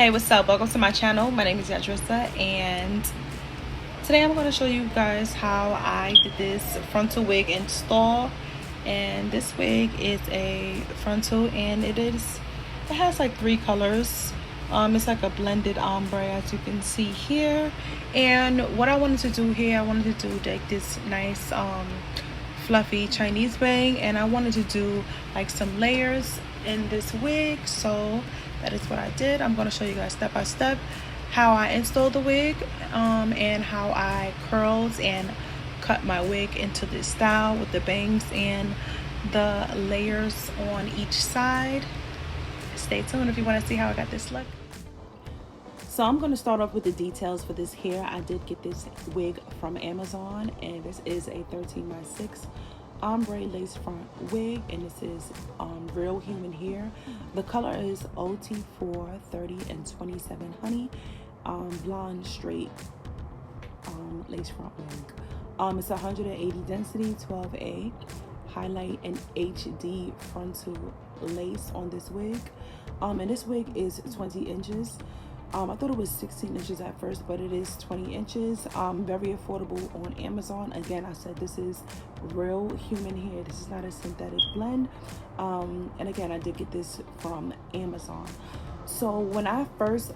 Hey, what's up? Welcome to my channel. My name is Yadrissa, and today I'm going to show you guys how I did this frontal wig install. And this wig is a frontal, and it has like 3 colors. It's like a blended ombre, as you can see here. And what I wanted to do here, I wanted to do like this nice fluffy Chinese bang, and I wanted to do like some layers in this wig. So that is what I did. I'm going to show you guys step by step how I installed the wig and how I curled and cut my wig into this style with the bangs and the layers on each side. Stay tuned if you want to see how I got this look. So I'm going to start off with the details for this hair. I did get this wig from Amazon, and this is a 13x6 ombre lace front wig, and this is real human hair. The color is OT4 30 and 27 honey, blonde straight lace front wig. It's 180 density, 12A, highlight and HD frontal lace on this wig. And this wig is 20 inches. I thought it was 16 inches at first, but it is 20 inches. Very affordable on Amazon. Again, I said this is real human hair. This is not a synthetic blend. And again, I did get this from Amazon. So when I first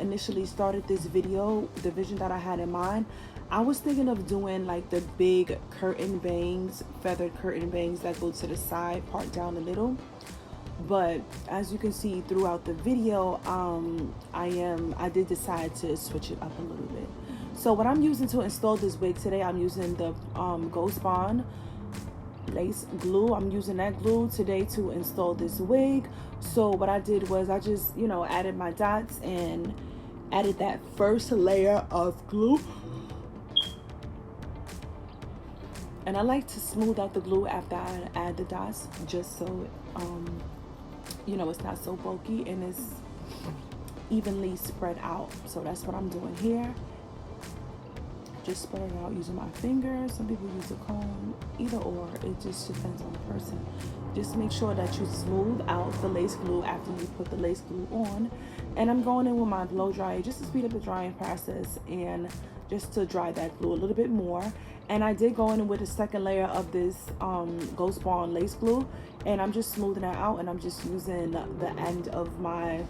initially started this video, the vision that I had in mind, I was thinking of doing like the big curtain bangs, feathered curtain bangs that go to the side, part down a little. But as you can see throughout the video, I did decide to switch it up a little bit. So what I'm using to install this wig today, I'm using the Ghost Bond lace glue. I'm using that glue today to install this wig. So what I did was I just, added my dots and added that first layer of glue. And I like to smooth out the glue after I add the dots, just so it's not so bulky and it's evenly spread out. So that's what I'm doing here. Just spread it out using my fingers. Some people use a comb, either or. It just depends on the person. Just make sure that you smooth out the lace glue after you put the lace glue on. And I'm going in with my blow dryer just to speed up the drying process and just to dry that glue a little bit more. And I did go in with a second layer of this Ghost Bond lace glue, and I'm just smoothing that out, and I'm just using the end of my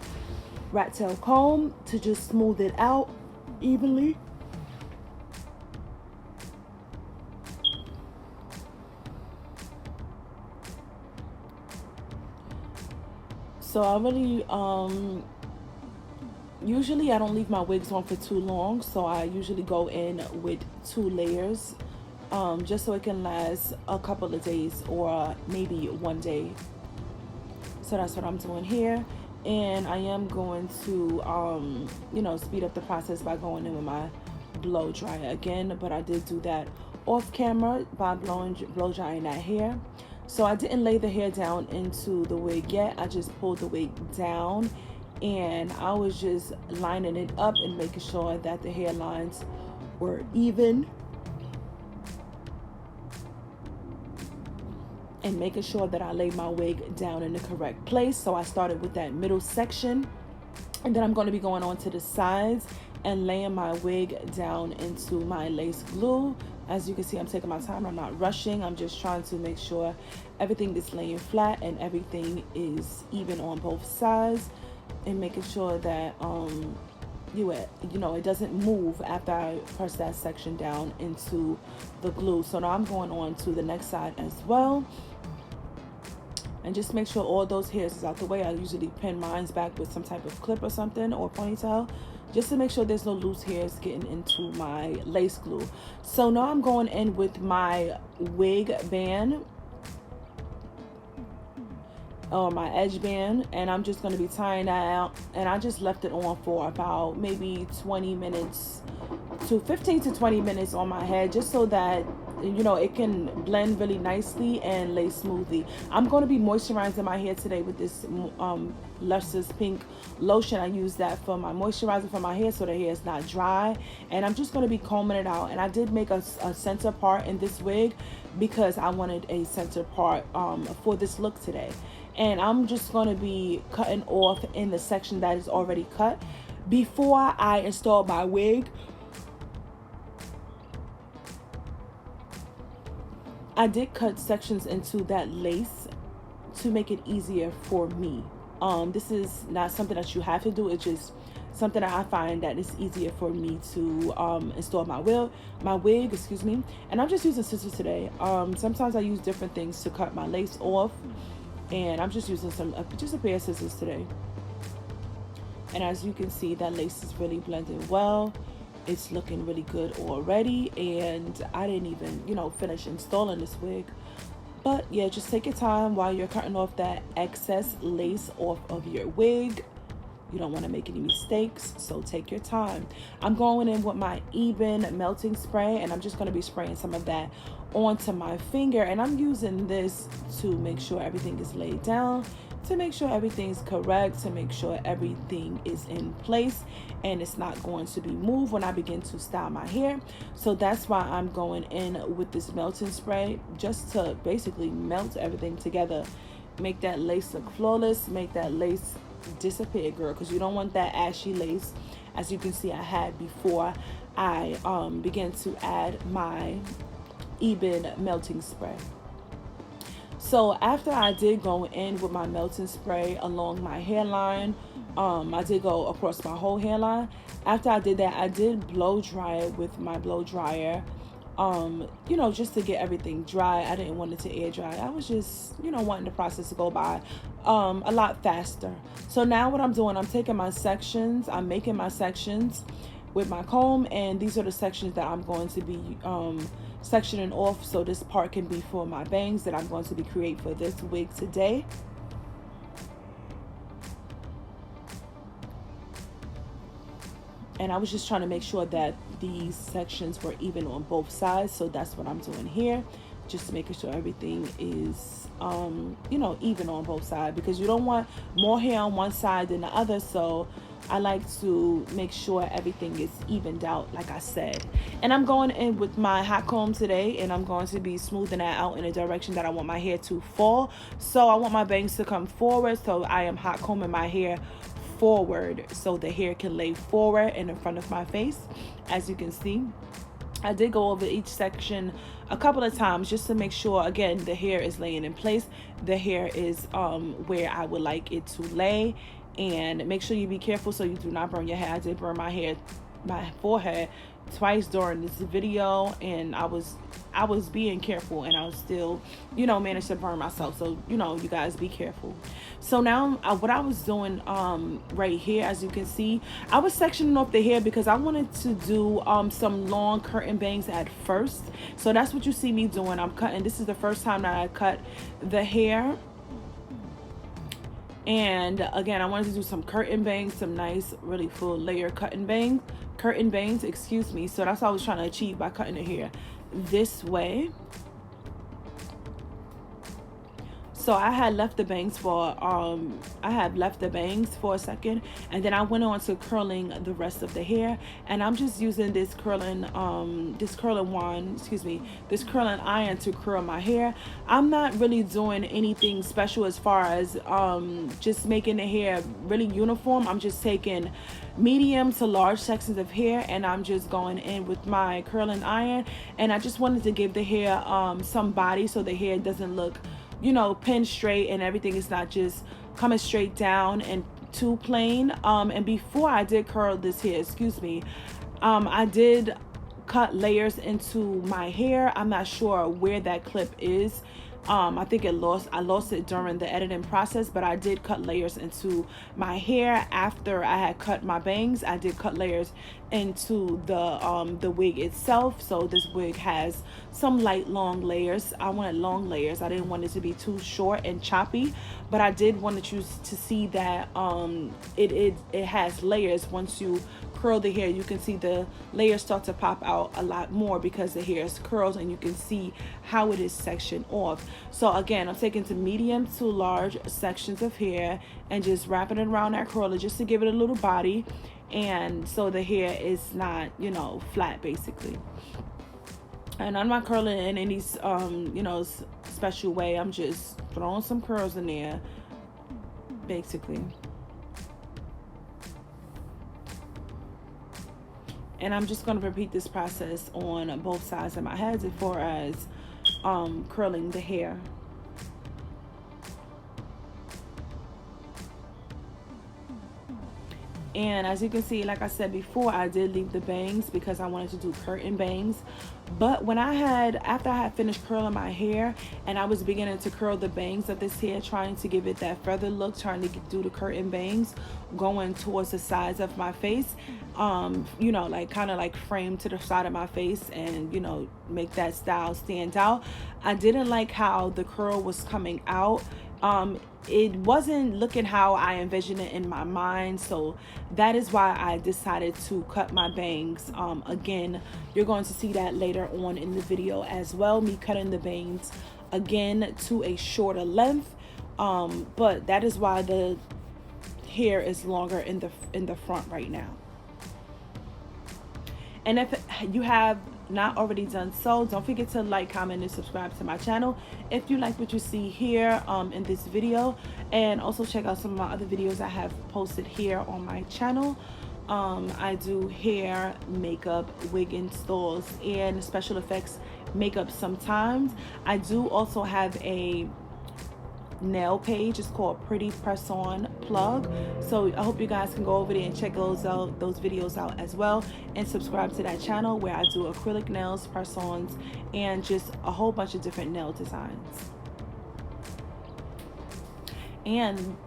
rat tail comb to just smooth it out evenly. So I really usually I don't leave my wigs on for too long, so I usually go in with 2 layers just so it can last a couple of days or maybe 1 day. So that's what I'm doing here, and I am going to speed up the process by going in with my blow dryer again, but I did do that off camera by blow drying that hair. So I didn't lay the hair down into the wig yet. I just pulled the wig down, and I was just lining it up and making sure that the hairlines were even, and making sure that I laid my wig down in the correct place. So I started with that middle section, and then I'm going to be going on to the sides and laying my wig down into my lace glue. As you can see, I'm taking my time. I'm not rushing. I'm just trying to make sure everything is laying flat and everything is even on both sides, and making sure that it doesn't move after I press that section down into the glue. So now I'm going on to the next side as well, and just make sure all those hairs is out the way. I usually pin mine back with some type of clip or something, or ponytail, just to make sure there's no loose hairs getting into my lace glue. So now I'm going in with my wig band, or my edge band, and I'm just going to be tying that out. And I just left it on for about maybe 20 minutes to 15 to 20 minutes on my head, just so that it can blend really nicely and lay smoothly. I'm going to be moisturizing my hair today with this Lustrous Pink lotion. I use that for my moisturizer for my hair so the hair is not dry, and I'm just going to be combing it out. And I did make a center part in this wig because I wanted a center part for this look today. and I'm just going to be cutting off in the section that is already cut before I install my wig. I did cut sections into that lace to make it easier for me. This is not something that you have to do. It's just something that I find that it's easier for me to install my wig, excuse me. And I'm just using scissors today. Sometimes I use different things to cut my lace off, and I'm just using just a pair of scissors today. And as you can see, that lace is really blended well. It's looking really good already, and I didn't even, finish installing this wig. But yeah, just take your time while you're cutting off that excess lace off of your wig. You don't want to make any mistakes, so take your time. I'm going in with my even melting spray, and I'm just going to be spraying some of that onto my finger. And I'm using this to make sure everything is laid down, to make sure everything's correct, to make sure everything is in place and it's not going to be moved when I begin to style my hair. So that's why I'm going in with this melting spray, just to basically melt everything together, make that lace look flawless, make that lace disappear, girl, because you don't want that ashy lace, as you can see I had before I began to add my even melting spray. So after I did go in with my melting spray along my hairline, I did go across my whole hairline. After I did that, I did blow dry it with my blow dryer, just to get everything dry. I didn't want it to air dry. I was just, wanting the process to go by a lot faster. So now what I'm doing, I'm taking my sections, I'm making my sections with my comb, and these are the sections that I'm going to be sectioning off, so this part can be for my bangs that I'm going to be creating for this wig today. And I was just trying to make sure that these sections were even on both sides, so that's what I'm doing here, just making sure everything is even on both sides, because you don't want more hair on one side than the other. So I like to make sure everything is evened out, like I said. And I'm going in with my hot comb today, and I'm going to be smoothing that out in the direction that I want my hair to fall. So I want my bangs to come forward, so I am hot combing my hair forward so the hair can lay forward and in front of my face. As you can see, I did go over each section a couple of times just to make sure, again, the hair is laying in place. The hair is where I would like it to lay. And make sure you be careful so you do not burn your hair. I did burn my forehead twice during this video, and I was being careful, and I was still managed to burn myself. So you guys be careful. So now what I was doing right here, as you can see, I was sectioning off the hair because I wanted to do some long curtain bangs at first. So that's what you see me doing. I'm cutting. This is the first time that I cut the hair. And again, I wanted to do some curtain bangs, some nice, really full layer curtain bangs, excuse me. So that's what I was trying to achieve by cutting the hair this way. So I had left the bangs for a second, and then I went on to curling the rest of the hair. And I'm just using this curling iron to curl my hair. I'm not really doing anything special as far as just making the hair really uniform. I'm just taking medium to large sections of hair, and I'm just going in with my curling iron. And I just wanted to give the hair some body, so the hair doesn't look pinned straight, and everything is not just coming straight down and too plain. And before I did curl this hair, I did cut layers into my hair. I'm not sure where that clip is. I think I lost it during the editing process, but I did cut layers into my hair after I had cut my bangs. I did cut layers into the wig itself. So this wig has some light long layers. I wanted long layers. I didn't want it to be too short and choppy, but I did want you to see that it has layers. Once you curl the hair, you can see the layers start to pop out a lot more because the hair is curled, and you can see how it is sectioned off. So again, I'm taking to medium to large sections of hair and just wrapping it around that curler just to give it a little body, and so the hair is not flat basically. And I'm not curling in any special way. I'm just throwing some curls in there, basically. And I'm just going to repeat this process on both sides of my head as far as curling the hair. And as you can see, like I said before, I did leave the bangs because I wanted to do curtain bangs. But when after I had finished curling my hair and I was beginning to curl the bangs of this hair, trying to give it that feather look, trying to do the curtain bangs going towards the sides of my face, you know, like kind of like frame to the side of my face and, you know, make that style stand out. I didn't like how the curl was coming out. It wasn't looking how I envisioned it in my mind, so that is why I decided to cut my bangs. Again, you're going to see that later on in the video as well, me cutting the bangs again to a shorter length, but that is why the hair is longer in the front right now. And if you have not already done so, don't forget to like, comment, and subscribe to my channel if you like what you see here in this video. And also check out some of my other videos I have posted here on my channel. I do hair, makeup, wig installs, and special effects makeup sometimes. I do also have a nail page. It's called Pretty Press On Plug, so I hope you guys can go over there and check those videos out as well, and subscribe to that channel where I do acrylic nails, press-ons, and just a whole bunch of different nail designs. And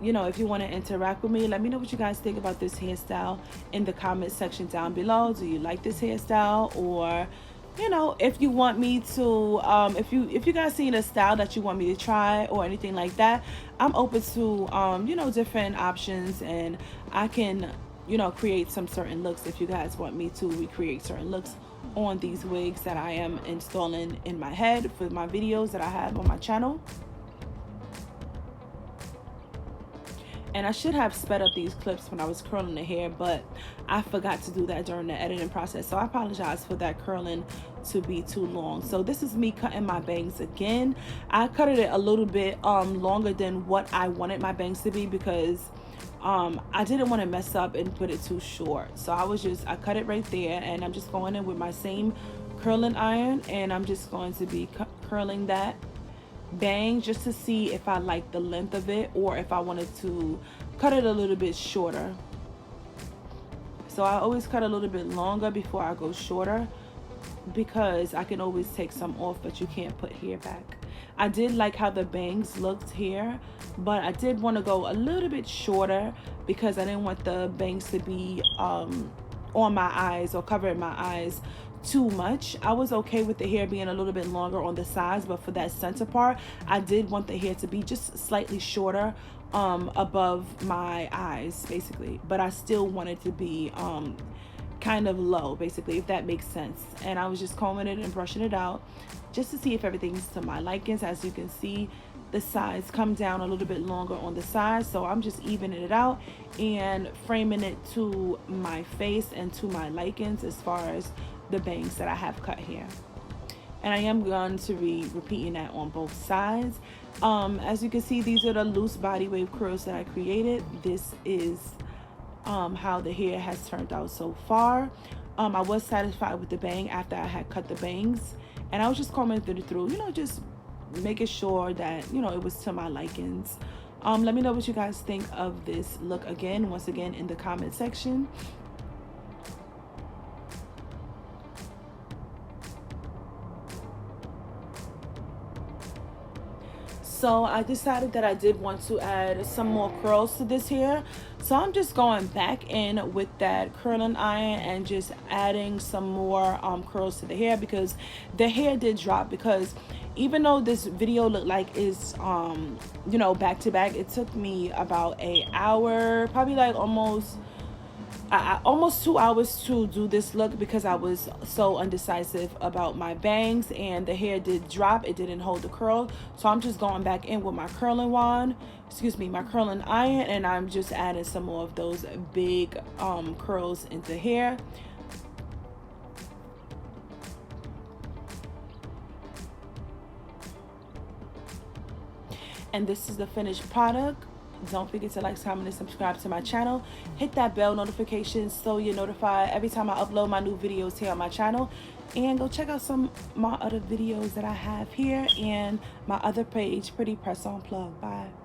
you know, if you want to interact with me, let me know what you guys think about this hairstyle in the comment section down below. Do you like this hairstyle? Or you know, if you want me to if you guys seen a style that you want me to try or anything like that, I'm open to you know, different options, and I can, you know, create some certain looks if you guys want me to recreate certain looks on these wigs that I am installing in my head for my videos that I have on my channel. And I should have sped up these clips when I was curling the hair, but I forgot to do that during the editing process. So I apologize for that curling to be too long. So this is me cutting my bangs again. I cut it a little bit longer than what I wanted my bangs to be, because I didn't want to mess up and put it too short. So I cut it right there, and I'm just going in with my same curling iron, and I'm just going to be curling that bang just to see if I like the length of it, or if I wanted to cut it a little bit shorter. So I always cut a little bit longer before I go shorter, because I can always take some off, but you can't put hair back. I did like how the bangs looked here, but I did want to go a little bit shorter because I didn't want the bangs to be on my eyes or covering my eyes too much. I was okay with the hair being a little bit longer on the sides, but for that center part, I did want the hair to be just slightly shorter above my eyes, basically. But I still wanted to be kind of low, basically, if that makes sense. And I was just combing it and brushing it out just to see if everything's to my likings. As you can see, the sides come down a little bit longer on the sides, so I'm just evening it out and framing it to my face and to my likings as far as the bangs that I have cut here. And I am going to be repeating that on both sides. As you can see, these are the loose body wave curls that I created. This is how the hair has turned out so far. I was satisfied with the bang after I had cut the bangs, and I was just combing it through, you know, just making sure that, you know, it was to my likings. Let me know what you guys think of this look again, once again, in the comment section. So I decided that I did want to add some more curls to this hair. So I'm just going back in with that curling iron and just adding some more curls to the hair, because the hair did drop. Because even though this video looked like it's you know, back to back, it took me about an hour, probably like almost 2 hours to do this look, because I was so undecisive about my bangs, and the hair did drop. It didn't hold the curl. So I'm just going back in with my curling wand, my curling iron, and I'm just adding some more of those big curls into hair. And this is the finished product. Don't forget to like, comment, and subscribe to my channel. Hit that bell notification so you're notified every time I upload my new videos here on my channel. And go check out some of my other videos that I have here and my other page, Pretty Press On Plug. Bye.